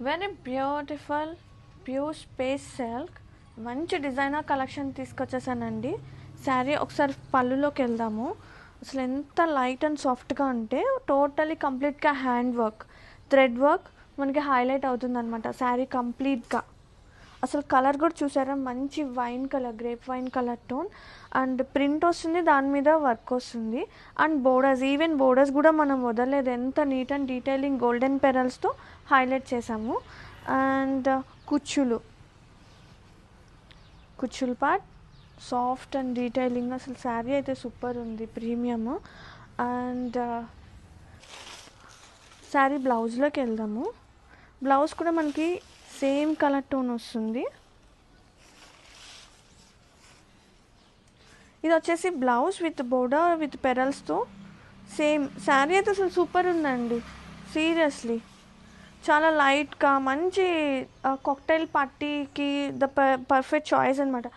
Very beautiful pure space silk, మంచి designer collection తీసుకొచ్చేసానండి. Sari ఒకసారి పళ్ళులోకి వెళ్దాము. అసలు ఎంత లైట్ అండ్ సాఫ్ట్గా అంటే టోటలీ కంప్లీట్గా హ్యాండ్ వర్క్, థ్రెడ్ వర్క్ మనకి హైలైట్ అవుతుంది అనమాట శారీ కంప్లీట్గా. అసలు కలర్ కూడా చూసారా, మంచి wine colour, grape wine colour tone and print వస్తుంది, దాని మీద వర్క్ వస్తుంది. అండ్ బోర్డర్స్, ఈవెన్ బోర్డర్స్ కూడా మనం వదలలేదు, ఎంత నీట్ అండ్ డీటెయిలింగ్ గోల్డెన్ పెరల్స్తో హైలైట్ చేసాము. అండ్ కుచ్చులు పార్ట్ సాఫ్ట్ అండ్ డీటెయిలింగ్, అసలు శారీ అయితే సూపర్ ఉంది, ప్రీమియమ్. అండ్ శారీ బ్లౌజ్లోకి వెళ్దాము. బ్లౌజ్ కూడా మనకి సేమ్ కలర్ టోన్ వస్తుంది. ఇది వచ్చేసి బ్లౌజ్ విత్ బోర్డర్ విత్ పెరల్స్తో సేమ్. శారీ అయితే అసలు సూపర్ ఉందండి, సీరియస్లీ చాలా లైట్గా మంచి కాక్టైల్ పార్టీకి ద పర్ఫెక్ట్ చాయిస్ అనమాట.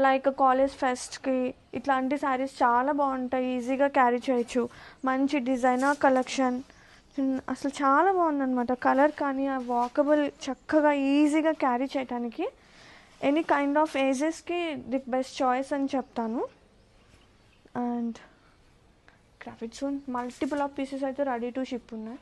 లైక్ కాలేజ్ ఫెస్ట్కి ఇట్లాంటి శారీస్ చాలా బాగుంటాయి, ఈజీగా క్యారీ చేయొచ్చు. మంచి డిజైనర్ కలెక్షన్, అసలు చాలా బాగుందన్నమాట. కలర్ కానీ ఆ వాకబుల్, చక్కగా ఈజీగా క్యారీ చేయడానికి ఎనీ కైండ్ ఆఫ్ ఏజెస్కి ది బెస్ట్ చాయిస్ అని చెప్తాను. And graphics multiple of pieces అయితే రెడీ టు షిప్ ఉన్నాయి.